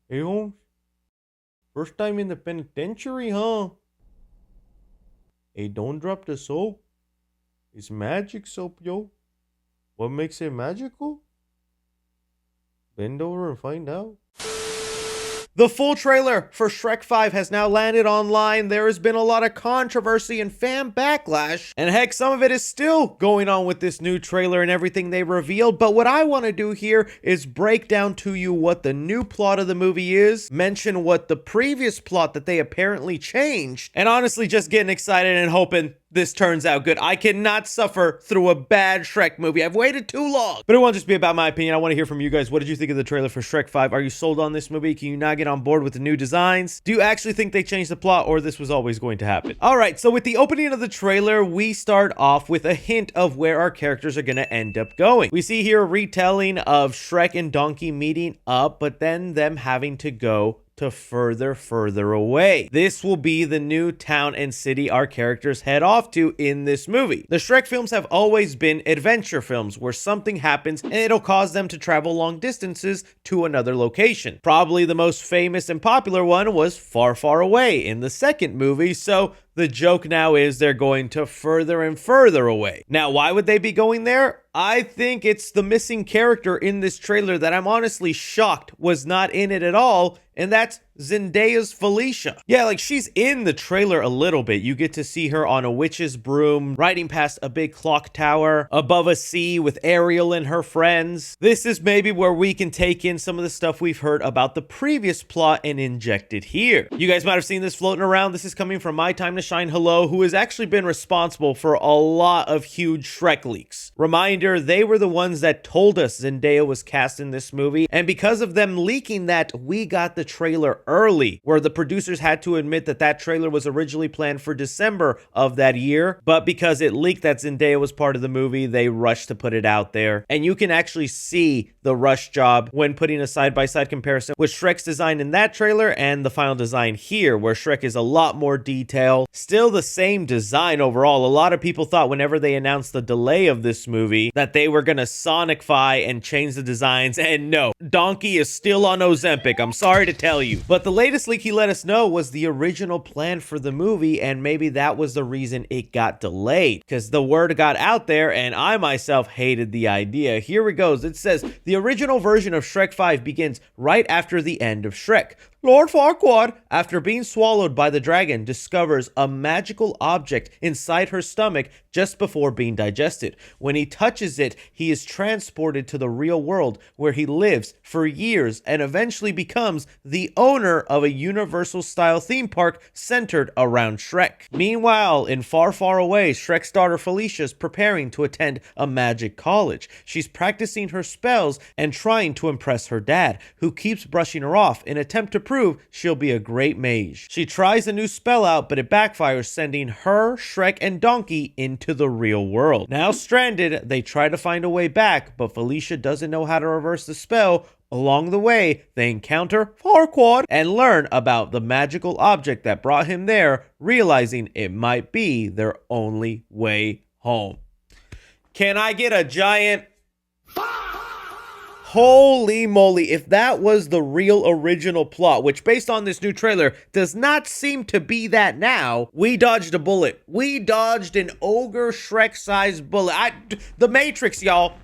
Hey, Holmes. First time in the penitentiary, huh? Hey, don't drop the soap. It's magic soap, yo. What makes it magical? Bend over and find out. The full trailer for Shrek 5 has now landed online. There has been a lot of controversy and fan backlash. And heck, some of it is still going on with this new trailer and everything they revealed. But what I want to do here is break down to you what the new plot of the movie is, mention what the previous plot that they apparently changed, and honestly just getting excited and hoping this turns out good. I cannot suffer through a bad Shrek movie. I've waited too long. But it won't just be about my opinion. I want to hear from you guys. What did you think of the trailer for Shrek 5? Are you sold on this movie? Can you not get on board with the new designs? Do you actually think they changed the plot, or this was always going to happen? All right, so with the opening of the trailer, we start off with a hint of where our characters are going to end up going. We see here a retelling of Shrek and Donkey meeting up, but then them having to go to further away. This will be the new town and city our characters head off to in this movie. The Shrek films have always been adventure films where something happens and it'll cause them to travel long distances to another location. Probably the most famous and popular one was Far Away in the second movie, so the joke now is they're going to further and further away. Now, why would they be going there? I think it's the missing character in this trailer that I'm honestly shocked was not in it at all, and that's Zendaya's Felicia. Yeah, like she's in the trailer a little bit. You get to see her on a witch's broom, riding past a big clock tower, above a sea with Ariel and her friends. This is maybe where we can take in some of the stuff we've heard about the previous plot and inject it here. You guys might have seen this floating around. This is coming from My Time to Shine Hello, who has actually been responsible for a lot of huge Shrek leaks. Reminder, they were the ones that told us Zendaya was cast in this movie, and because of them leaking that, we got the trailer early, where the producers had to admit that that trailer was originally planned for December of that year, but because it leaked that Zendaya was part of the movie, they rushed to put it out there. And you can actually see the rush job when putting a side-by-side comparison with Shrek's design in that trailer and the final design here, where Shrek is a lot more detailed. Still the same design overall. A lot of people thought whenever they announced the delay of this movie that they were gonna Sonicify and change the designs, and no, Donkey is still on Ozempic. I'm sorry to tell you. But the latest leak he let us know was the original plan for the movie, and maybe that was the reason it got delayed, because the word got out there and I myself hated the idea. Here it goes. It says, the original version of Shrek 5 begins right after the end of Shrek. Lord Farquaad, after being swallowed by the dragon, discovers a magical object inside her stomach just before being digested. When he touches it, he is transported to the real world, where he lives for years and eventually becomes the owner of a Universal-style theme park centered around Shrek. Meanwhile, in Far Away, Shrek's daughter Felicia is preparing to attend a magic college. She's practicing her spells and trying to impress her dad, who keeps brushing her off in an attempt to prove she'll be a great mage. She tries a new spell out, but it backfires, sending her, Shrek, and Donkey into the real world. Now stranded, they try to find a way back, but Felicia doesn't know how to reverse the spell. Along the way, they encounter Farquaad and learn about the magical object that brought him there, realizing it might be their only way home. Can I get a giant... Holy moly, if that was the real original plot, which based on this new trailer does not seem to be that now, we dodged a bullet. We dodged an ogre Shrek-sized bullet. The Matrix, y'all.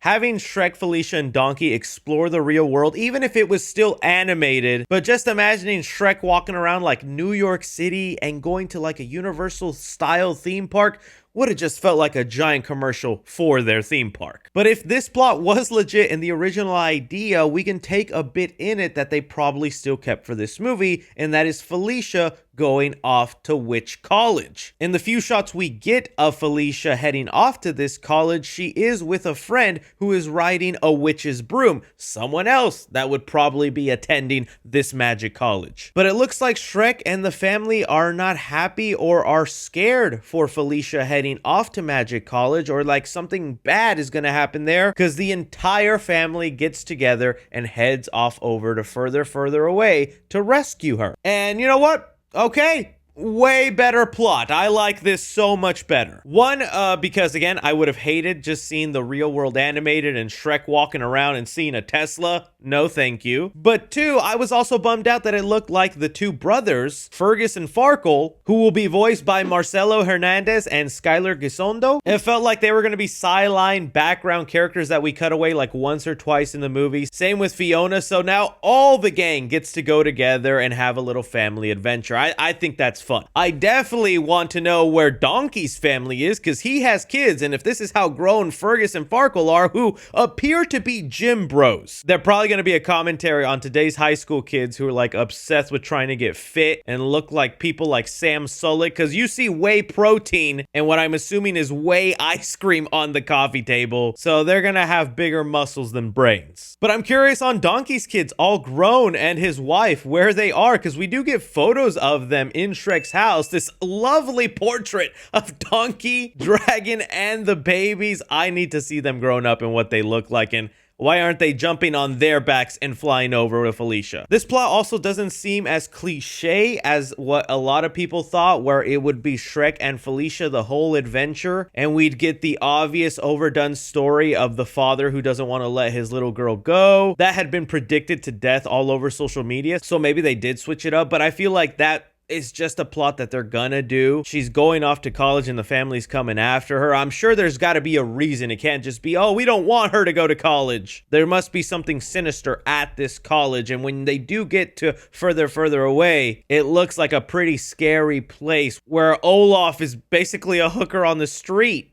Having Shrek, Felicia, and Donkey explore the real world, even if it was still animated, but just imagining Shrek walking around like New York City and going to like a Universal-style theme park would have just felt like a giant commercial for their theme park. But if this plot was legit and the original idea, we can take a bit in it that they probably still kept for this movie, and that is Felicia going off to which college. In the few shots we get of Felicia heading off to this college, she is with a friend who is riding a witch's broom, someone else that would probably be attending this magic college. But it looks like Shrek and the family are not happy or are scared for Felicia heading off to magic college, or like something bad is going to happen there, because the entire family gets together and heads off over to further away to rescue her. And you know what? Okay, way better plot. I like this so much better. One, because again, I would have hated just seeing the real world animated and Shrek walking around and seeing a Tesla. No, thank you. But two, I was also bummed out that it looked like the two brothers, Fergus and Farkle, who will be voiced by Marcelo Hernandez and Skylar Gisondo. It felt like they were going to be sideline background characters that we cut away like once or twice in the movie. Same with Fiona. So now all the gang gets to go together and have a little family adventure. I think that's fun. I definitely want to know where Donkey's family is because he has kids. And if this is how grown Fergus and Farkle are, who appear to be gym bros, they're probably going to be a commentary on today's high school kids who are like obsessed with trying to get fit and look like people like Sam Sulek, because you see whey protein and what I'm assuming is whey ice cream on the coffee table. So they're going to have bigger muscles than brains. But I'm curious on Donkey's kids, all grown, and his wife, where they are, because we do get photos of them in Shrek's house. This lovely portrait of Donkey, Dragon, and the babies. I need to see them grown up and what they look like, and why aren't they jumping on their backs and flying over with Felicia? This plot also doesn't seem as cliche as what a lot of people thought, where it would be Shrek and Felicia the whole adventure, and we'd get the obvious overdone story of the father who doesn't want to let his little girl go. That had been predicted to death all over social media, so maybe they did switch it up, but I feel like that it's just a plot that they're gonna do. She's going off to college and the family's coming after her. I'm sure there's got to be a reason. It can't just be, oh, we don't want her to go to college. There must be something sinister at this college. And when they do get to further away, it looks like a pretty scary place where Olaf is basically a hooker on the street.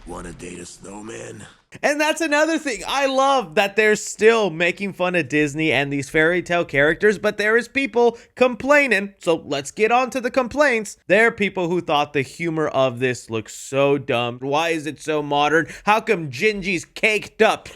Wanna date a snowman? And that's another thing. I love that they're still making fun of Disney and these fairy tale characters, but there is people complaining. So let's get on to the complaints. There are people who thought the humor of this looks so dumb. Why is it so modern? How come Gingy's caked up?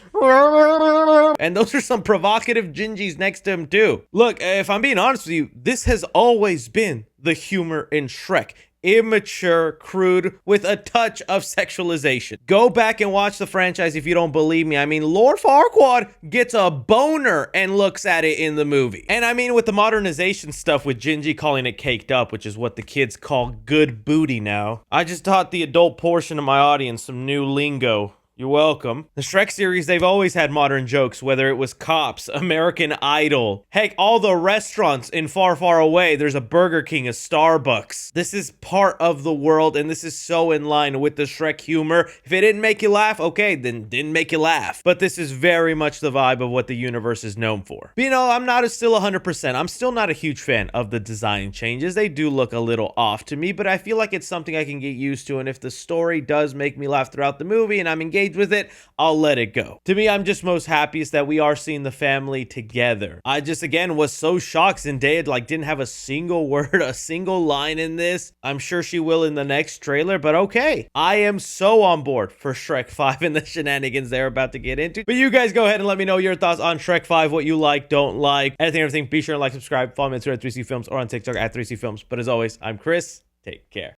And those are some provocative Gingies next to him too. Look, if I'm being honest with you, this has always been the humor in Shrek. Immature, crude, with a touch of sexualization. Go back and watch the franchise if you don't believe me. I mean, Lord Farquaad gets a boner and looks at it in the movie. And I mean, with the modernization stuff with Gingy calling it caked up, which is what the kids call good booty now, I just taught the adult portion of my audience some new lingo. You're welcome. The Shrek series, they've always had modern jokes, whether it was Cops, American Idol, heck, all the restaurants in Far, Far Away. There's a Burger King, a Starbucks. This is part of the world, and this is so in line with the Shrek humor. If it didn't make you laugh, okay, then didn't make you laugh. But this is very much the vibe of what the universe is known for. But, you know, I'm not still 100%. I'm still not a huge fan of the design changes. They do look a little off to me, but I feel like it's something I can get used to, and if the story does make me laugh throughout the movie and I'm engaged with it, I'll let it go. To me, I'm just most happiest that we are seeing the family together. I just, again, was so shocked Zendaya didn't have a single word, a single line in this. I'm sure she will in the next trailer, but okay. I am so on board for Shrek 5 and the shenanigans they're about to get into. But you guys go ahead and let me know your thoughts on Shrek 5, what you like, don't like, anything, everything. Be sure to like, subscribe, follow me on Twitter at 3C Films or on TikTok at 3C Films. But as always, I'm Chris. Take care.